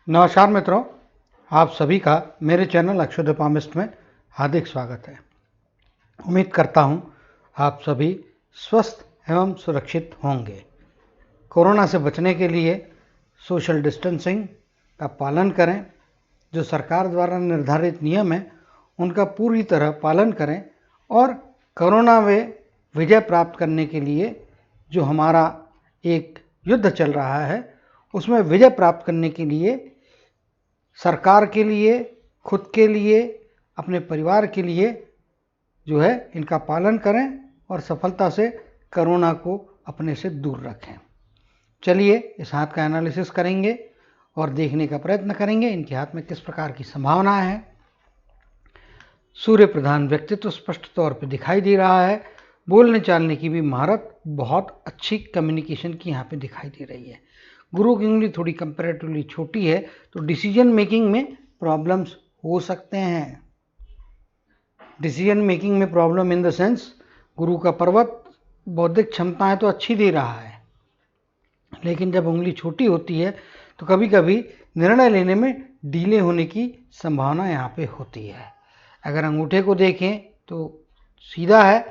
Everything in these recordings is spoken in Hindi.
नमस्कार मित्रों, आप सभी का मेरे चैनल अक्षोदीपामिस्ट में हार्दिक स्वागत है। उम्मीद करता हूं आप सभी स्वस्थ एवं सुरक्षित होंगे। कोरोना से बचने के लिए सोशल डिस्टेंसिंग का पालन करें। जो सरकार द्वारा निर्धारित नियम है उनका पूरी तरह पालन करें और कोरोना में विजय प्राप्त करने के लिए जो हमारा एक युद्ध चल रहा है उसमें विजय प्राप्त करने के लिए सरकार के लिए, खुद के लिए, अपने परिवार के लिए जो है इनका पालन करें और सफलता से कोरोना को अपने से दूर रखें। चलिए इस हाथ का एनालिसिस करेंगे और देखने का प्रयत्न करेंगे इनके हाथ में किस प्रकार की संभावना है। सूर्य प्रधान व्यक्तित्व स्पष्ट तौर पर दिखाई दे रहा है। बोलने चालने की भी महारत, बहुत अच्छी कम्युनिकेशन की यहाँ पे दिखाई दे रही है। गुरु की उंगली थोड़ी कंपैरेटिवली छोटी है तो डिसीजन मेकिंग में प्रॉब्लम्स हो सकते हैं। डिसीजन मेकिंग में प्रॉब्लम इन द सेंस, गुरु का पर्वत बौद्धिक क्षमताएं तो अच्छी दे रहा है, लेकिन जब उंगली छोटी होती है तो कभी कभी निर्णय लेने में डीले होने की संभावना यहाँ पे होती है। अगर अंगूठे को देखें तो सीधा है,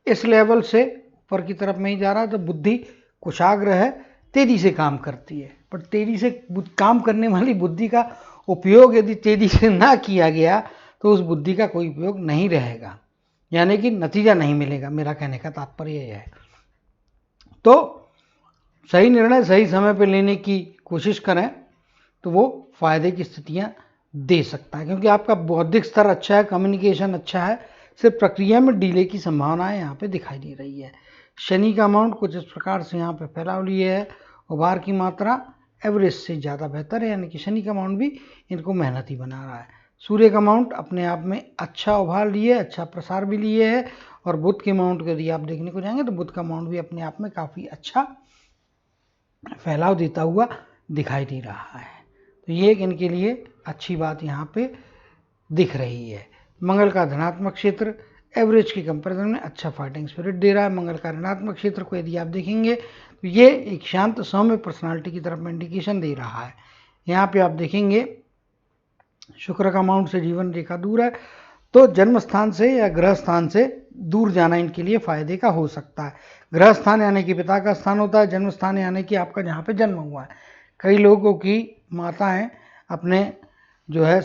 इस लेवल से ऊपर की तरफ नहीं जा रहा, तो बुद्धि कुशाग्र है, तेजी से काम करती है। पर तेजी से काम करने वाली बुद्धि का उपयोग यदि तेजी से ना किया गया तो उस बुद्धि का कोई उपयोग नहीं रहेगा, यानी कि नतीजा नहीं मिलेगा। मेरा कहने का तात्पर्य यह है। तो सही निर्णय सही समय पर लेने की कोशिश करें तो वो फायदे की स्थितियां दे सकता है, क्योंकि आपका बौद्धिक स्तर अच्छा है, कम्युनिकेशन अच्छा है, सिर्फ प्रक्रिया में डीले की संभावनाएं यहाँ पे दिखाई दे रही है। शनि का अमाउंट कुछ इस प्रकार से यहाँ पे फैलाव लिए है। उभार की मात्रा एवरेज से ज़्यादा बेहतर है, यानी कि शनि का अमाउंट भी इनको मेहनती बना रहा है। सूर्य का अमाउंट अपने आप में अच्छा उभार लिए, अच्छा प्रसार भी लिए है। और बुध के अमाउंट को यदि आप देखने को जाएंगे तो बुध का अमाउंट भी अपने आप में काफ़ी अच्छा फैलाव देता हुआ दिखाई दे रहा है। तो ये एक इनके लिए अच्छी बात यहाँ पे दिख रही है। मंगल का धनात्मक क्षेत्र एवरेज की कंपैरिजन में अच्छा फाइटिंग स्पिरिट दे रहा है। मंगल का ऋणात्मक क्षेत्र को यदि आप देखेंगे तो ये एक शांत सौम्य पर्सनालिटी की तरफ में इंडिकेशन दे रहा है। यहाँ पे आप देखेंगे शुक्र का अमाउंट से जीवन रेखा दूर है, तो जन्म स्थान से या ग्रह स्थान से दूर जाना इनके लिए फायदे का हो सकता है। ग्रह स्थान यानी कि पिता का स्थान होता है, जन्म स्थान यानी कि आपका जहाँ पे जन्म हुआ है। कई लोगों की माताएं अपने जो है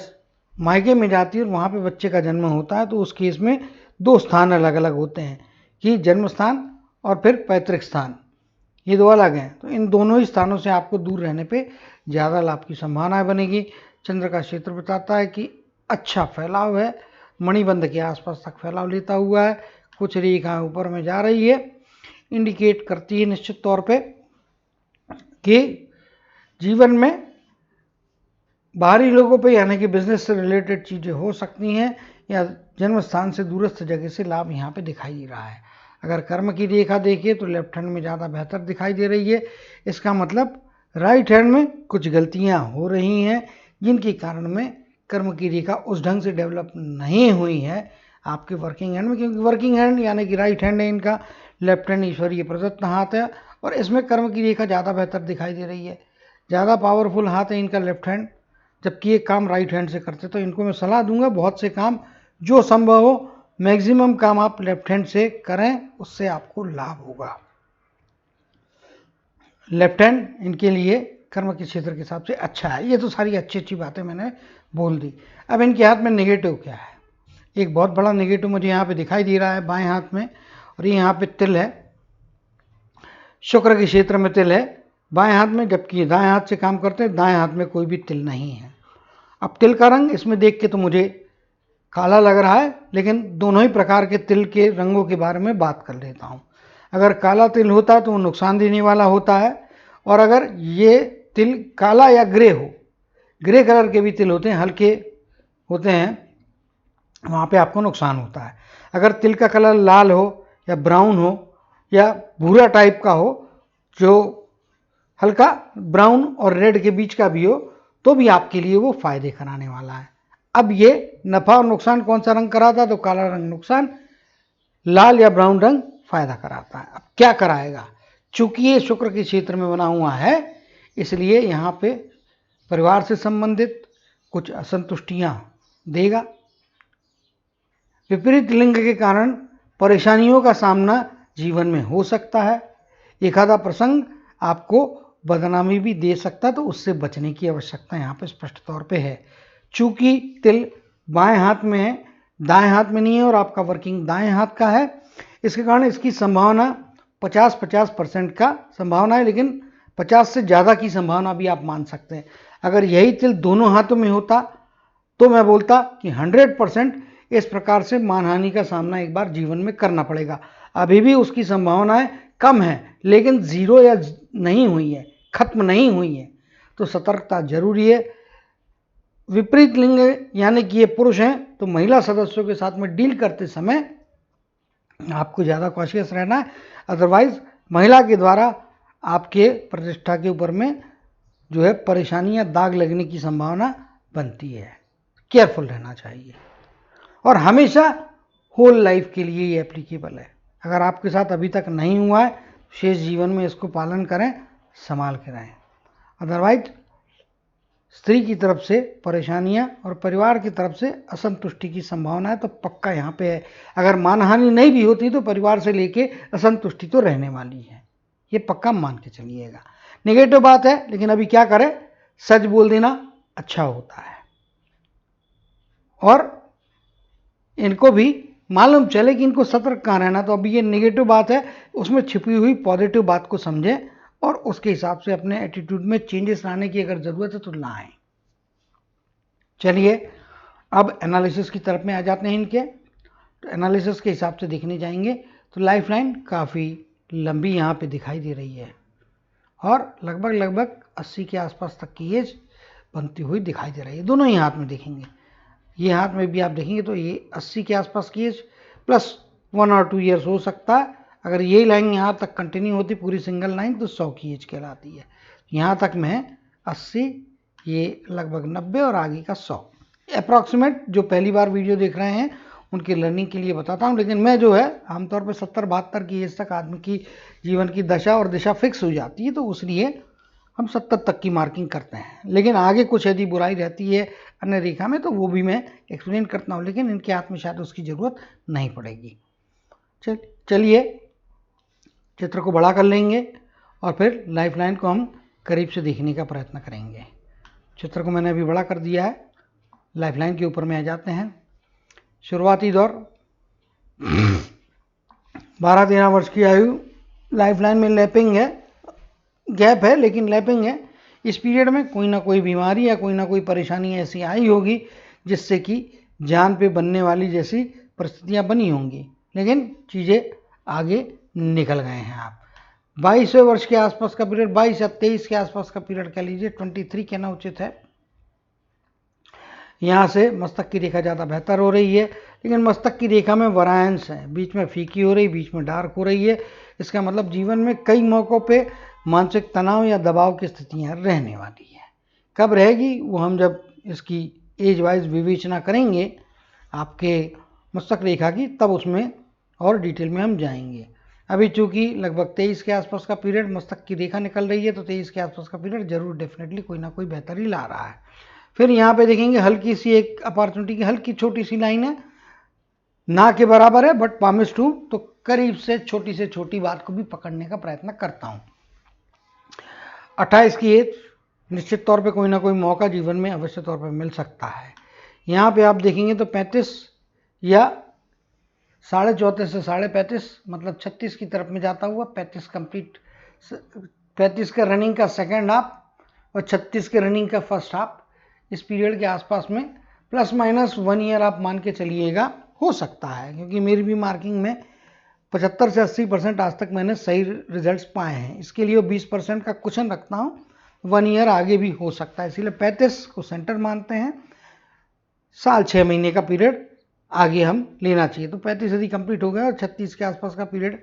मायके में जाती है और वहाँ पे बच्चे का जन्म होता है, तो उस केस में दो स्थान अलग अलग होते हैं कि जन्म स्थान और फिर पैतृक स्थान, ये दो अलग हैं। तो इन दोनों ही स्थानों से आपको दूर रहने पे ज़्यादा लाभ की संभावनाएं बनेगी। चंद्र का क्षेत्र बताता है कि अच्छा फैलाव है, मणिबंध के आसपास तक फैलाव लेता हुआ है, कुछ रेखाएं ऊपर में जा रही है, इंडिकेट करती है निश्चित तौर पे कि जीवन में बाहरी लोगों पे यानी कि बिजनेस से रिलेटेड चीज़ें हो सकती हैं, या जन्म स्थान से दूरस्थ जगह से लाभ यहाँ पे दिखाई दे रहा है। अगर कर्म की रेखा देखिए तो लेफ्ट हैंड में ज़्यादा बेहतर दिखाई दे रही है। इसका मतलब राइट हैंड में कुछ गलतियाँ हो रही हैं जिनके कारण में कर्म की रेखा उस ढंग से डेवलप नहीं हुई है आपके वर्किंग हैंड में, क्योंकि वर्किंग हैंड यानी कि राइट हैंड है इनका, लेफ्ट हैंड ईश्वरीय प्रदत्त हाथ है और इसमें कर्म की रेखा ज़्यादा बेहतर दिखाई दे रही है। ज़्यादा पावरफुल हाथ है इनका लेफ्ट हैंड, जबकि ये काम राइट हैंड से करते। तो इनको मैं सलाह दूंगा बहुत से काम जो संभव हो मैक्सिमम काम आप लेफ्ट हैंड से करें, उससे आपको लाभ होगा। लेफ्ट हैंड इनके लिए कर्म के क्षेत्र के हिसाब से अच्छा है। ये तो सारी अच्छी अच्छी बातें मैंने बोल दी। अब इनके हाथ में नेगेटिव क्या है? एक बहुत बड़ा नेगेटिव मुझे यहाँ पे दिखाई दे रहा है बाएं हाथ में, और ये यहाँ पे तिल है, शुक्र के क्षेत्र में तिल है बाएं हाथ में, जबकि दाएं हाथ से काम करते हैं, दाएं हाथ में कोई भी तिल नहीं है। अब तिल का रंग इसमें देख के तो मुझे काला लग रहा है, लेकिन दोनों ही प्रकार के तिल के रंगों के बारे में बात कर लेता हूँ। अगर काला तिल होता है तो वो नुकसान देने वाला होता है, और अगर ये तिल काला या ग्रे हो, ग्रे कलर के भी तिल होते हैं, हल्के होते हैं, वहाँ पे आपको नुकसान होता है। अगर तिल का कलर लाल हो या ब्राउन हो या भूरा टाइप का हो, जो हल्का ब्राउन और रेड के बीच का भी हो, तो भी आपके लिए वो फायदे कराने वाला है। अब ये नफा और नुकसान कौन सा रंग कराता? तो काला रंग नुकसान, लाल या ब्राउन रंग फायदा कराता है। अब क्या कराएगा? चूंकि ये शुक्र के क्षेत्र में बना हुआ है, इसलिए यहाँ पे परिवार से संबंधित कुछ असंतुष्टियां देगा। विपरीत लिंग के कारण परेशानियों का सामना जीवन में हो सकता है। एक आधा प्रसंग आपको बदनामी भी दे सकता है, तो उससे बचने की आवश्यकता यहाँ पे स्पष्ट तौर पे है। चूंकि तिल बाएं हाथ में है, दाएं हाथ में नहीं है, और आपका वर्किंग दाएं हाथ का है, इसके कारण इसकी संभावना 50-50% का संभावना है, लेकिन 50 से ज़्यादा की संभावना भी आप मान सकते हैं। अगर यही तिल दोनों हाथों में होता तो मैं बोलता कि 100% इस प्रकार से मानहानि का सामना एक बार जीवन में करना पड़ेगा। अभी भी उसकी संभावनाएं कम है, लेकिन जीरो या नहीं हुई है, खत्म नहीं हुई है, तो सतर्कता जरूरी है। विपरीत लिंग यानी कि ये पुरुष हैं, तो महिला सदस्यों के साथ में डील करते समय आपको ज़्यादा कॉशियस रहना है, अदरवाइज महिला के द्वारा आपके प्रतिष्ठा के ऊपर में जो है परेशानी या दाग लगने की संभावना बनती है। केयरफुल रहना चाहिए, और हमेशा होल लाइफ के लिए ये एप्लीकेबल है। अगर आपके साथ अभी तक नहीं हुआ है, शेष जीवन में इसको पालन करें, संभाल के रहें। अदरवाइज स्त्री की तरफ से परेशानियां और परिवार की तरफ से असंतुष्टि की संभावना है, तो पक्का यहाँ पे है। अगर मानहानि नहीं भी होती तो परिवार से लेके असंतुष्टि तो रहने वाली है, ये पक्का मान के चलिएगा। नेगेटिव बात है, लेकिन अभी क्या करें, सच बोल देना अच्छा होता है, और इनको भी मालूम चले कि इनको सतर्क कहाँ रहना। तो अभी ये नेगेटिव बात है, उसमें छिपी हुई पॉजिटिव बात को समझें और उसके हिसाब से अपने एटीट्यूड में चेंजेस लाने की अगर ज़रूरत है तो लाएं। चलिए अब एनालिसिस की तरफ में आ जाते हैं इनके। तो एनालिसिस के हिसाब से देखने जाएंगे तो लाइफ लाइन काफ़ी लंबी यहाँ पे दिखाई दे रही है, और लगभग 80 के आसपास तक की एज बनती हुई दिखाई दे रही है। दोनों ही हाथ में देखेंगे, ये हाथ में भी आप देखेंगे तो ये 80 के आसपास की एज प्लस 1 और 2 ईयर्स हो सकता है। अगर यही लाइन यहाँ तक कंटिन्यू होती पूरी सिंगल लाइन तो 100 की एज कहलाती है। यहाँ तक में 80, ये लगभग 90 और आगे का 100। अप्रॉक्सीमेट जो पहली बार वीडियो देख रहे हैं उनकी लर्निंग के लिए बताता हूँ, लेकिन मैं जो है आमतौर पर 70-72 की एज तक आदमी की जीवन की दशा और दिशा फिक्स हो जाती है, तो उसलिए हम 70 तक की मार्किंग करते हैं। लेकिन आगे कुछ यदि बुराई रहती है अन्य रेखा में तो वो भी मैं एक्सप्लेन करता हूँ, लेकिन इनके हाथ में शायद उसकी ज़रूरत नहीं पड़ेगी। चलिए चित्र को बड़ा कर लेंगे और फिर लाइफ लाइन को हम करीब से देखने का प्रयत्न करेंगे। चित्र को मैंने अभी बड़ा कर दिया है, लाइफ लाइन के ऊपर में आ जाते हैं। शुरुआती दौर 12-13 वर्ष की आयु, लाइफ लाइन में लैपिंग है, गैप है लेकिन लैपिंग है। इस पीरियड में कोई ना कोई बीमारी या कोई ना कोई परेशानी ऐसी आई होगी जिससे कि जान पे बनने वाली जैसी परिस्थितियां बनी होंगी, लेकिन चीज़ें आगे निकल गए हैं। आप 22वें वर्ष के आसपास का पीरियड, 22 या 23 के आसपास का पीरियड कह लीजिए, 23 कहना उचित है। यहाँ से मस्तक की रेखा ज़्यादा बेहतर हो रही है, लेकिन मस्तक की रेखा में वरायंस है, बीच में फीकी हो रही, बीच में डार्क हो रही है। इसका मतलब जीवन में कई मौक़ों पे मानसिक तनाव या दबाव की स्थितियाँ रहने वाली है। कब रहेगी वो हम जब इसकी एज वाइज विवेचना करेंगे आपके मस्तक रेखा की, तब उसमें और डिटेल में हम जाएंगे। अभी चूँकि लगभग 23 के आसपास का पीरियड मस्तक की रेखा निकल रही है, तो 23 के आसपास का पीरियड जरूर डेफिनेटली कोई ना कोई बेहतरी ला रहा है। फिर यहाँ पे देखेंगे हल्की सी एक अपॉर्चुनिटी की हल्की छोटी सी लाइन है, ना के बराबर है बट प्रॉमिस टू, तो करीब से छोटी बात को भी पकड़ने का प्रयत्न करता हूँ। 28 की एज, निश्चित तौर पे कोई ना कोई मौका जीवन में अवश्य तौर पे मिल सकता है। यहाँ पे आप देखेंगे तो 35 या 34.5 से 35.5 मतलब 36 की तरफ में जाता हुआ 35 कंप्लीट, 35 का रनिंग का सेकेंड हाफ और 36 के रनिंग का फर्स्ट हाफ, इस पीरियड के आसपास में प्लस माइनस 1 ईयर आप मान के चलिएगा हो सकता है, क्योंकि मेरी भी मार्किंग में 75 से 80% आज तक मैंने सही रिजल्ट्स पाए हैं। इसके लिए 20% का कुशन रखता हूँ, 1 ईयर आगे भी हो सकता है, इसीलिए 35 को सेंटर मानते हैं। साल 6 महीने का पीरियड आगे हम लेना चाहिए, तो 35 यदि कंप्लीट हो गया और 36 के आसपास का पीरियड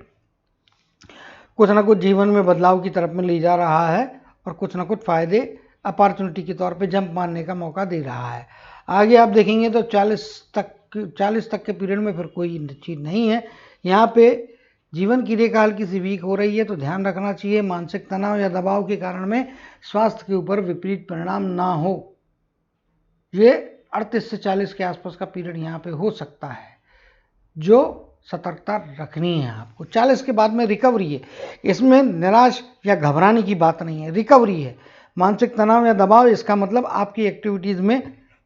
कुछ ना कुछ जीवन में बदलाव की तरफ में ले जा रहा है और कुछ ना कुछ फायदे अपॉर्चुनिटी के तौर पे जंप मारने का मौका दे रहा है। आगे आप देखेंगे तो 40 तक के पीरियड में फिर कोई चीज़ नहीं है। यहाँ पे जीवन की रेखा हल्की सी वीक हो रही है, तो ध्यान रखना चाहिए मानसिक तनाव या दबाव के कारण में स्वास्थ्य के ऊपर विपरीत परिणाम ना हो। ये 38 से 40 के आसपास का पीरियड यहाँ पे हो सकता है, जो सतर्कता रखनी है आपको। 40 के बाद में रिकवरी है, इसमें निराश या घबराने की बात नहीं है, रिकवरी है। मानसिक तनाव या दबाव इसका मतलब आपकी एक्टिविटीज़ में,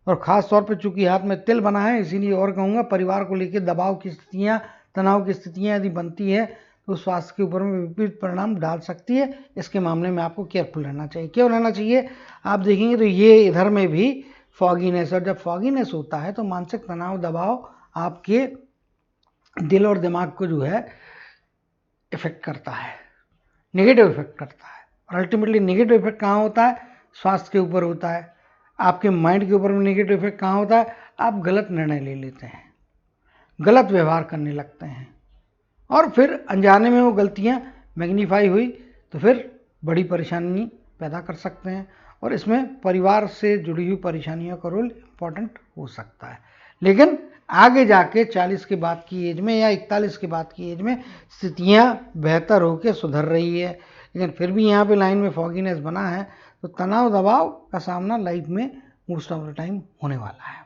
और ख़ास तौर पे चूंकि हाथ में तिल बना है इसीलिए और कहूँगा, परिवार को लेकर दबाव की स्थितियाँ, तनाव की स्थितियाँ यदि बनती है तो स्वास्थ्य के ऊपर में विपरीत परिणाम डाल सकती है। इसके मामले में आपको केयरफुल रहना चाहिए। क्यों रहना चाहिए? आप देखेंगे तो ये इधर में भी फॉगीनेस, और जब फॉगीनेस होता है तो मानसिक तनाव, दबाव आपके दिल और दिमाग को जो है इफेक्ट करता है, नेगेटिव इफेक्ट करता है। और अल्टीमेटली नेगेटिव इफेक्ट कहाँ होता है? स्वास्थ्य के ऊपर होता है। आपके माइंड के ऊपर में नेगेटिव इफेक्ट कहाँ होता है? आप गलत निर्णय ले लेते हैं, गलत व्यवहार करने लगते हैं, और फिर अनजाने में वो गलतियाँ मैग्नीफाई हुई तो फिर बड़ी परेशानी पैदा कर सकते हैं। और इसमें परिवार से जुड़ी हुई परेशानियों का रोल इम्पॉर्टेंट हो सकता है। लेकिन आगे जाके 40 के बाद की एज में या 41 के बाद की एज में स्थितियाँ बेहतर होकर सुधर रही है, लेकिन फिर भी यहाँ पे लाइन में फॉगीनेस बना है, तो तनाव दबाव का सामना लाइफ में मोस्ट ऑफ द टाइम होने वाला है।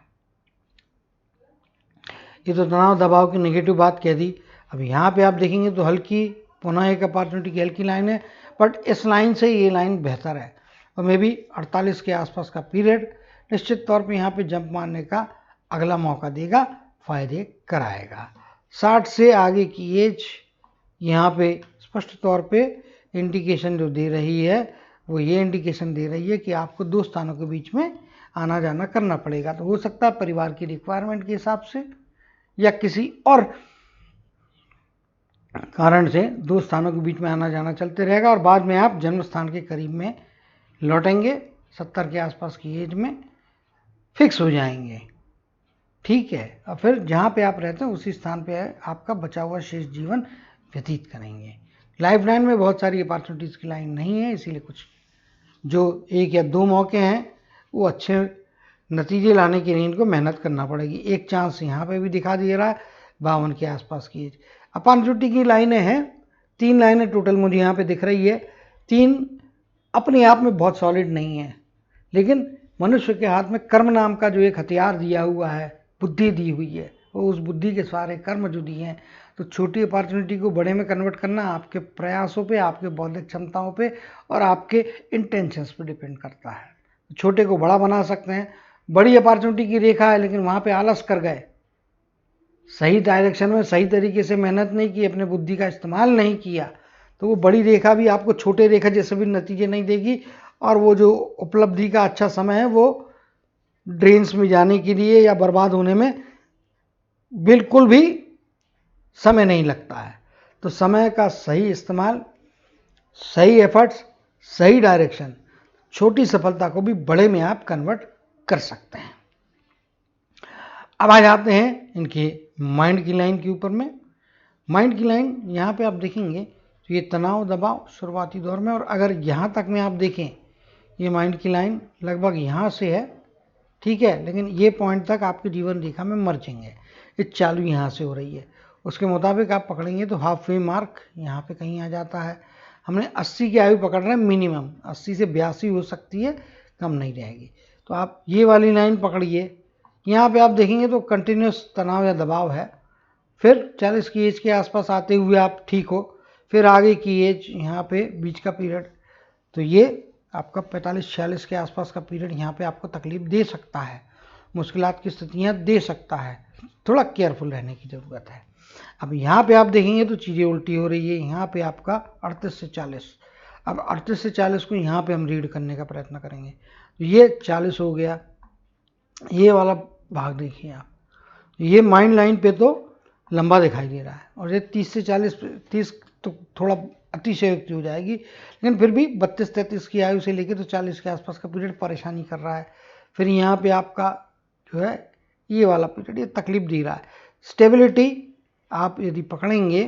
ये तो तनाव दबाव की नेगेटिव बात कह दी। अब यहाँ पे आप देखेंगे तो हल्की, पुनः एक अपॉर्चुनिटी की हल्की लाइन है, बट इस लाइन से ये लाइन बेहतर है, और मे बी 48 के आसपास का पीरियड निश्चित तौर पे यहाँ पे जंप मारने का अगला मौका देगा, फायदे कराएगा। 60 से आगे की एज यहाँ पे स्पष्ट तौर पे इंडिकेशन जो दे रही है वो ये इंडिकेशन दे रही है कि आपको दो स्थानों के बीच में आना जाना करना पड़ेगा। तो हो सकता है परिवार की रिक्वायरमेंट के हिसाब से या किसी और कारण से दो स्थानों के बीच में आना जाना चलते रहेगा, और बाद में आप जन्म स्थान के करीब में लौटेंगे, 70 के आसपास की एज में फिक्स हो जाएंगे। ठीक है, और फिर जहाँ पे आप रहते हैं उसी स्थान पे आपका बचा हुआ शेष जीवन व्यतीत करेंगे। लाइफ लाइन में बहुत सारी अपॉर्चुनिटीज़ की लाइन नहीं है, इसीलिए कुछ जो एक या दो मौके हैं वो अच्छे नतीजे लाने के लिए इनको मेहनत करना पड़ेगी। एक चांस यहाँ पे भी दिखा दे रहा है 52 के आसपास की एज। अपॉर्चुनिटी की लाइनें हैं, 3 लाइनें टोटल मुझे यहाँ पे दिख रही है। 3 अपने आप में बहुत सॉलिड नहीं है, लेकिन मनुष्य के हाथ में कर्म नाम का जो एक हथियार दिया हुआ है, बुद्धि दी हुई है, वो उस बुद्धि के सारे कर्म जो दिए हैं, तो छोटी अपॉर्चुनिटी को बड़े में कन्वर्ट करना आपके प्रयासों पे, आपके बौद्धिक क्षमताओं पे और आपके इंटेंशंस पे डिपेंड करता है। छोटे को बड़ा बना सकते हैं। बड़ी अपॉर्चुनिटी की रेखा है लेकिन वहाँ पे आलस कर गए, सही डायरेक्शन में सही तरीके से मेहनत नहीं की, अपने बुद्धि का इस्तेमाल नहीं किया, तो वो बड़ी रेखा भी आपको छोटे रेखा जैसे भी नतीजे नहीं देगी, और वो जो उपलब्धि का अच्छा समय है वो ड्रेन्स में जाने के लिए या बर्बाद होने में बिल्कुल भी समय नहीं लगता है। तो समय का सही इस्तेमाल, सही एफर्ट्स, सही डायरेक्शन, छोटी सफलता को भी बड़े में आप कन्वर्ट कर सकते हैं। अब आ जाते हैं इनके माइंड की लाइन के ऊपर में। माइंड की लाइन यहाँ पे आप देखेंगे तो ये तनाव दबाव शुरुआती दौर में, और अगर यहाँ तक में आप देखें ये माइंड की लाइन लगभग यहाँ से है, ठीक है, लेकिन ये पॉइंट तक आपके जीवन रेखा में मर्जिंग है, ये चालू यहाँ से हो रही है। उसके मुताबिक आप पकड़ेंगे तो हाफ वे मार्क यहाँ पे कहीं आ जाता है। हमने 80 की आयु पकड़ रहे हैं मिनिमम, 80 से 82 हो सकती है, कम नहीं रहेगी। तो आप ये वाली लाइन पकड़िए, यहाँ पे आप देखेंगे तो कंटिन्यूस तनाव या दबाव है। फिर 40 की एज के आसपास आते हुए आप ठीक हो, फिर आगे की एज यहाँ पे बीच का पीरियड, तो ये आपका 45-46 के आसपास का पीरियड यहाँ पे आपको तकलीफ दे सकता है, मुश्किलात की स्थितियाँ दे सकता है, थोड़ा केयरफुल रहने की ज़रूरत है। अब यहाँ पे आप देखेंगे तो चीज़ें उल्टी हो रही है। यहाँ पे आपका 38 से 40, अब 38 से 40 को यहाँ पे हम रीड करने का प्रयत्न करेंगे। तो ये 40 हो गया, ये वाला भाग देखिए आप, ये माइंड लाइन पे तो लंबा दिखाई दे रहा है, और ये 30 से 40, 30 तो थोड़ा अतिशयोक्ति हो जाएगी, लेकिन फिर भी 32-33 की आयु से लेकर तो 40 के आसपास का पीरियड परेशानी कर रहा है। फिर यहाँ पे आपका जो है ये वाला पीरियड ये तकलीफ दे रहा है। स्टेबिलिटी आप यदि पकड़ेंगे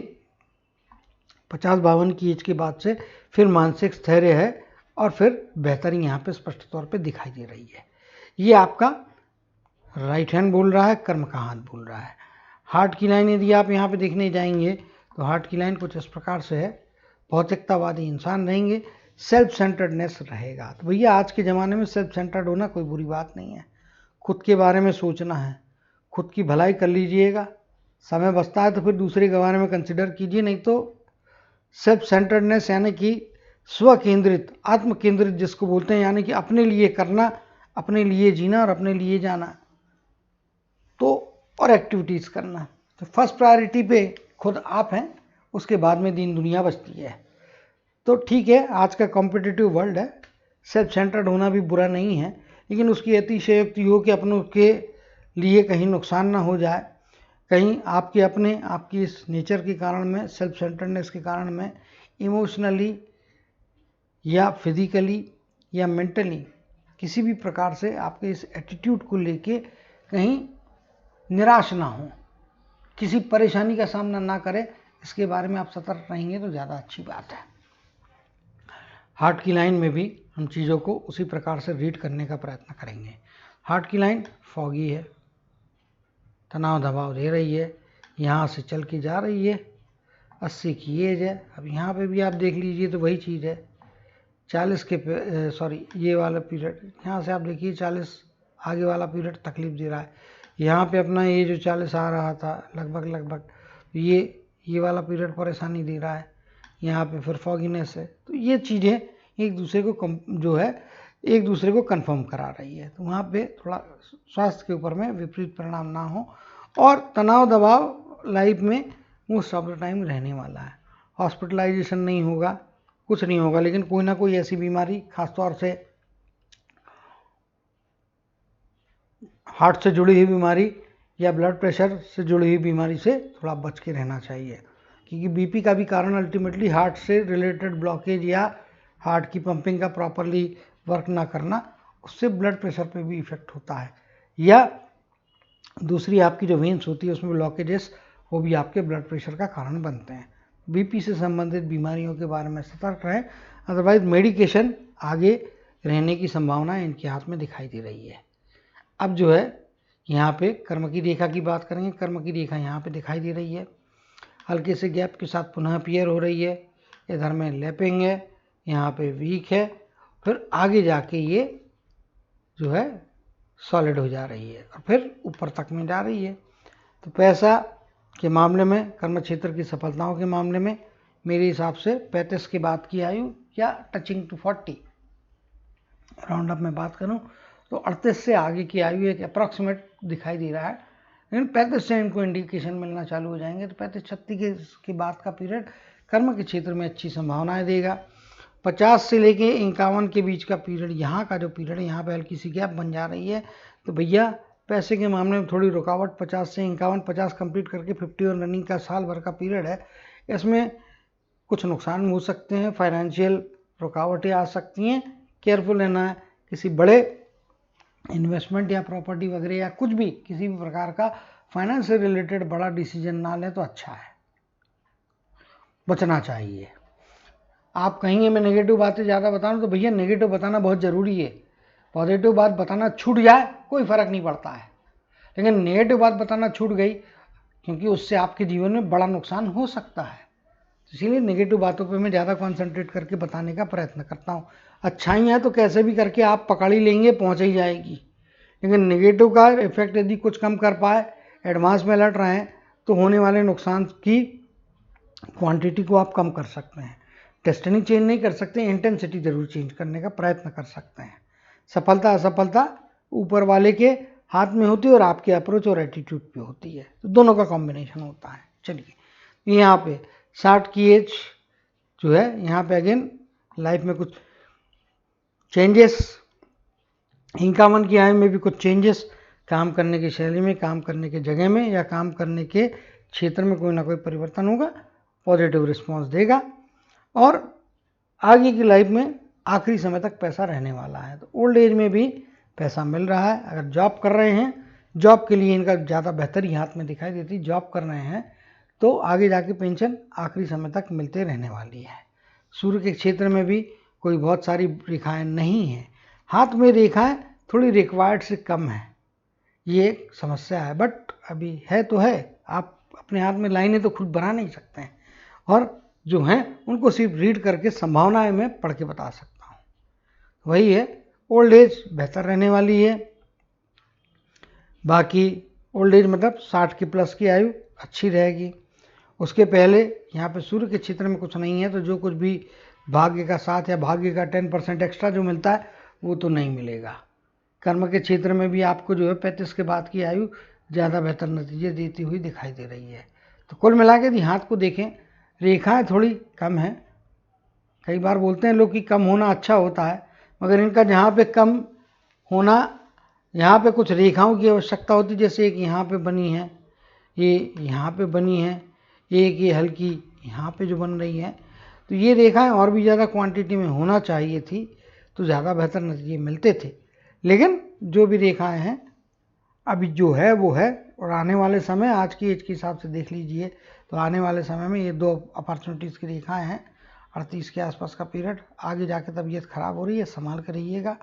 50-52 की एज के बाद से, फिर मानसिक स्थैर्य है, और फिर बेहतरी यहाँ पे स्पष्ट तौर पे दिखाई दे रही है। ये आपका राइट हैंड बोल रहा है, कर्म का हाथ बोल रहा है। हार्ट की लाइन यदि आप यहाँ पे देखने जाएंगे तो तो हार्ट की लाइन कुछ इस प्रकार से है, भौतिकतावादी इंसान रहेंगे, सेल्फ सेंटर्डनेस रहेगा। तो भैया आज के ज़माने में सेल्फ सेंटर्ड होना कोई बुरी बात नहीं है, खुद के बारे में सोचना है, खुद की भलाई कर लीजिएगा, समय बचता है तो फिर दूसरे के बारे में कंसिडर कीजिए, नहीं तो सेल्फ सेंटर्डनेस यानी कि स्व केंद्रित, आत्म केंद्रित जिसको बोलते हैं, यानी कि अपने लिए करना, अपने लिए जीना और अपने लिए जाना, तो और एक्टिविटीज़ करना। तो फर्स्ट प्रायोरिटी पे खुद आप हैं, उसके बाद में दीन दुनिया बचती है। तो ठीक है, आज का कॉम्पिटिटिव वर्ल्ड है, सेल्फ सेंटर्ड होना भी बुरा नहीं है, लेकिन उसकी अतिशयोक्ति हो कि अपनों के लिए कहीं नुकसान ना हो जाए, कहीं आपकी इस नेचर के कारण में, सेल्फ सेंटर्डनेस के कारण में इमोशनली या फिजिकली या मेंटली किसी भी प्रकार से आपके इस एटीट्यूड को लेके कहीं निराश ना हो, किसी परेशानी का सामना ना करें, इसके बारे में आप सतर्क रहेंगे तो ज़्यादा अच्छी बात है। हार्ट की लाइन में भी हम चीज़ों को उसी प्रकार से रीड करने का प्रयत्न करेंगे। हार्ट की लाइन फॉगी है, तनाव दबाव दे रही है, यहाँ से चल के जा रही है, 80 की एज है। अब यहाँ पे भी आप देख लीजिए तो वही चीज़ है, 40 के ये वाला पीरियड, यहाँ से आप देखिए 40 आगे वाला पीरियड तकलीफ दे रहा है, यहाँ पे अपना ये जो 40 आ रहा था लगभग ये वाला पीरियड परेशानी दे रहा है, यहाँ पे फिर फॉगिनेस है। तो ये चीज़ें एक दूसरे को कंफर्म करा रही है। तो वहाँ पे थोड़ा स्वास्थ्य के ऊपर में विपरीत परिणाम ना हो, और तनाव दबाव लाइफ में मोस्ट ऑफ द टाइम रहने वाला है। हॉस्पिटलाइजेशन नहीं होगा, कुछ नहीं होगा, लेकिन कोई ना कोई ऐसी बीमारी, खासतौर से हार्ट से जुड़ी हुई बीमारी या ब्लड प्रेशर से जुड़ी हुई बीमारी से थोड़ा बच के रहना चाहिए, क्योंकि बीपी का भी कारण अल्टीमेटली हार्ट से रिलेटेड ब्लॉकेज या हार्ट की पंपिंग का प्रॉपरली वर्क ना करना, उससे ब्लड प्रेशर पे भी इफेक्ट होता है, या दूसरी आपकी जो वेन्स होती है उसमें ब्लॉकेजेस, वो भी आपके ब्लड प्रेशर का कारण बनते हैं। बीपी से संबंधित बीमारियों के बारे में सतर्क रहें, अदरवाइज मेडिकेशन आगे रहने की संभावना इनके हाथ में दिखाई दे रही है। अब जो है यहाँ पे कर्म की रेखा की बात करेंगे। कर्म की रेखा यहाँ पे दिखाई दे रही है, हल्के से गैप के साथ पुनः अपीयर हो रही है, इधर में लैपिंग है, यहाँ पे वीक है, फिर आगे जाके ये जो है सॉलिड हो जा रही है और फिर ऊपर तक में जा रही है। तो पैसा के मामले में, कर्म क्षेत्र की सफलताओं के मामले में मेरे हिसाब से 35 के बाद की आयु या टचिंग टू 40 राउंड अप में बात करूं तो 38 से आगे की आयु एक अप्रॉक्सीमेट दिखाई दे रहा है, लेकिन 35 से इनको इंडिकेशन मिलना चालू हो जाएंगे। तो 35-36 के बाद का पीरियड कर्म के क्षेत्र में अच्छी संभावनाएं देगा। 50 से लेके 51 के बीच का पीरियड, यहाँ का जो पीरियड है, यहाँ पे हल्की सी गैप बन जा रही है। तो भैया पैसे के मामले में थोड़ी रुकावट, 50 से 51, 50 कंप्लीट करके 51 रनिंग का साल भर का पीरियड है, इसमें कुछ नुकसान हो सकते हैं, फाइनेंशियल रुकावटें आ सकती हैं, केयरफुल रहना है। किसी बड़े इन्वेस्टमेंट या प्रॉपर्टी वगैरह या कुछ भी, किसी भी प्रकार का फाइनेंस से रिलेटेड बड़ा डिसीजन ना लें तो अच्छा है, बचना चाहिए। आप कहेंगे मैं नेगेटिव बातें ज़्यादा बता रहा हूँ, तो भैया नेगेटिव बताना बहुत ज़रूरी है। पॉजिटिव बात बताना छूट जाए कोई फ़र्क नहीं पड़ता है, लेकिन नेगेटिव बात बताना छूट गई, क्योंकि उससे आपके जीवन में बड़ा नुकसान हो सकता है। इसीलिए नेगेटिव बातों पे मैं ज़्यादा कंसंट्रेट करके बताने का प्रयत्न करता हूँ। अच्छाइयाँ तो कैसे भी करके आप पकड़ ही लेंगे, पहुँच ही जाएगी, लेकिन नेगेटिव का इफेक्ट यदि कुछ कम कर पाए, एडवांस में अलर्ट रहें, तो होने वाले नुकसान की क्वांटिटी को आप कम कर सकते हैं। डेस्टिनी चेंज नहीं कर सकते, इंटेंसिटी जरूर चेंज करने का प्रयत्न कर सकते हैं। सफलता असफलता ऊपर वाले के हाथ में होती है और आपके अप्रोच और एटीट्यूड पे होती है, तो दोनों का कॉम्बिनेशन होता है। चलिए, यहाँ पे 60 की एज जो है, यहाँ पे अगेन लाइफ में कुछ चेंजेस, 51 की आयु में भी कुछ चेंजेस, काम करने की शैली में, काम करने के जगह में या काम करने के क्षेत्र में कोई ना कोई परिवर्तन होगा, पॉजिटिव रिस्पॉन्स देगा, और आगे की लाइफ में आखिरी समय तक पैसा रहने वाला है। तो ओल्ड एज में भी पैसा मिल रहा है। अगर जॉब कर रहे हैं, जॉब के लिए इनका ज़्यादा बेहतरी हाथ में दिखाई देती, जॉब कर रहे हैं तो आगे जाके पेंशन आखिरी समय तक मिलते रहने वाली है। सूर्य के क्षेत्र में भी कोई बहुत सारी रेखाएं नहीं हैं, हाथ में रेखाएं थोड़ी रिक्वायर्ड से कम है, ये एक समस्या है, बट अभी है तो है, आप अपने हाथ में लाइनें तो खुद बना नहीं सकते हैं, और जो हैं उनको सिर्फ रीड करके संभावनाएं मैं पढ़ के बता सकता हूँ। वही है, ओल्ड एज बेहतर रहने वाली है। बाकी ओल्ड एज मतलब 60 की प्लस की आयु अच्छी रहेगी। उसके पहले यहाँ पे सूर्य के क्षेत्र में कुछ नहीं है, तो जो कुछ भी भाग्य का साथ या भाग्य का 10% एक्स्ट्रा जो मिलता है वो तो नहीं मिलेगा। कर्म के क्षेत्र में भी आपको जो है 35 के बाद की आयु ज़्यादा बेहतर नतीजे देती हुई दिखाई दे रही है। तो कुल मिला के यदि हाथ को देखें, रेखाएं थोड़ी कम हैं। कई बार बोलते हैं लोग कि कम होना अच्छा होता है, मगर इनका जहाँ पे कम होना, यहाँ पे कुछ रेखाओं की आवश्यकता होती है। जैसे एक यहाँ पे बनी है, ये यहाँ पे बनी है, एक ये हल्की यहाँ पे जो बन रही है, तो ये रेखाएं और भी ज़्यादा क्वांटिटी में होना चाहिए थी तो ज़्यादा बेहतर नतीजे मिलते थे। लेकिन जो भी रेखाएं हैं अभी जो है वो है, और आने वाले समय आज की एज के हिसाब से देख लीजिए तो आने वाले समय में ये 2 अपॉर्चुनिटीज़ की रेखाएं हैं। 38 के आसपास का पीरियड, आगे जाके तबीयत खराब हो रही है, संभाल कर रहिएगा।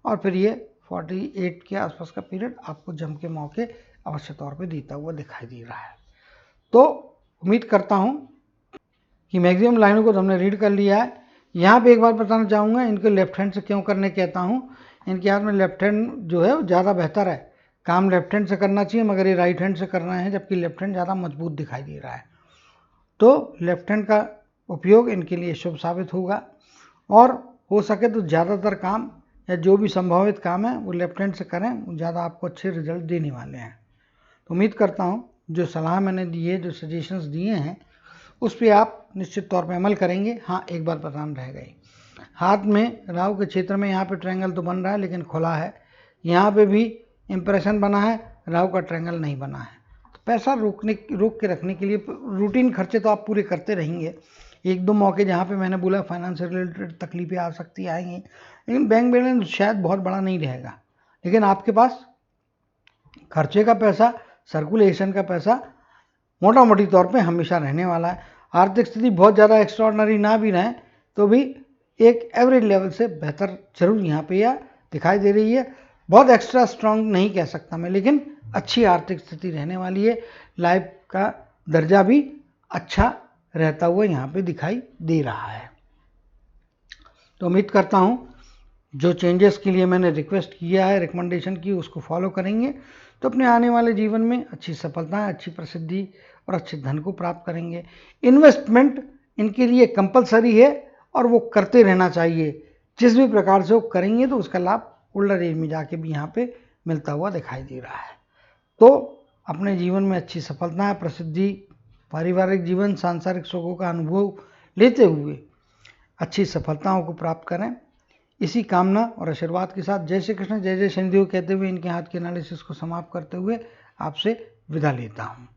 और फिर ये 48 के आसपास का पीरियड आपको जम के मौके अवश्य तौर पे देता हुआ दिखाई दे रहा है। तो उम्मीद करता हूँ कि मैक्सिमम लाइनों को तो हमने रीड कर लिया है। यहाँ पे एक बात बताना चाहूँगा, इनको लेफ्ट हैंड से क्यों करने कहता हूँ। इनके हाथ में लेफ्ट हैंड जो है ज़्यादा बेहतर है, काम लेफ्ट हैंड से करना चाहिए, मगर ये राइट हैंड से कर रहे हैं, जबकि लेफ्ट हैंड ज़्यादा मजबूत दिखाई दे रहा है। तो लेफ्ट हैंड का उपयोग इनके लिए शुभ साबित होगा, और हो सके तो ज़्यादातर काम या जो भी संभावित काम है वो लेफ्ट हैंड से करें, वो ज़्यादा आपको अच्छे रिजल्ट देने वाले हैं। तो उम्मीद करता हूँ जो सलाह मैंने दी है, जो सजेशंस दिए हैं, उस पर आप निश्चित तौर पे अमल करेंगे। हाँ, एक बात बताना रह गई, हाथ में राहु के क्षेत्र में यहाँ पे ट्रायंगल तो बन रहा है लेकिन खुला है, यहाँ पे भी इंप्रेशन बना है, राहु का ट्रायंगल नहीं बना है। तो पैसा रोक के रखने के लिए रूटीन खर्चे तो आप पूरे करते रहेंगे। 1-2 मौके जहाँ पे मैंने बोला फाइनेंस से रिलेटेड तकलीफें आ सकती आएंगी, लेकिन बैंक बैलेंस शायद बहुत बड़ा नहीं रहेगा, लेकिन आपके पास खर्चे का पैसा, सर्कुलेशन का पैसा मोटा मोटी तौर पे हमेशा रहने वाला है। आर्थिक स्थिति बहुत ज़्यादा एक्स्ट्राऑर्डिनरी ना भी रहे तो भी एक एवरेज लेवल से बेहतर जरूर यहाँ पे या दिखाई दे रही है। बहुत एक्स्ट्रा स्ट्रांग नहीं कह सकता मैं, लेकिन अच्छी आर्थिक स्थिति रहने वाली है। लाइफ का दर्जा भी अच्छा रहता हुआ यहाँ पे दिखाई दे रहा है। तो उम्मीद करता हूँ जो चेंजेस के लिए मैंने रिक्वेस्ट किया है, रिकमेंडेशन की, उसको फॉलो करेंगे तो अपने आने वाले जीवन में अच्छी सफलता, अच्छी प्रसिद्धि और अच्छे धन को प्राप्त करेंगे। इन्वेस्टमेंट इनके लिए कंपलसरी है और वो करते रहना चाहिए। जिस भी प्रकार से वो करेंगे तो उसका लाभ ओल्डर एज में जाके भी यहाँ पे मिलता हुआ दिखाई दे रहा है। तो अपने जीवन में अच्छी सफलता, प्रसिद्धि, पारिवारिक जीवन, सांसारिक सुखों का अनुभव लेते हुए अच्छी सफलताओं को प्राप्त करें, इसी कामना और आशीर्वाद के साथ जय श्री कृष्ण, जय जय शनिदेव कहते हुए इनके हाथ के एनालिसिस को समाप्त करते हुए आपसे विदा लेता हूँ।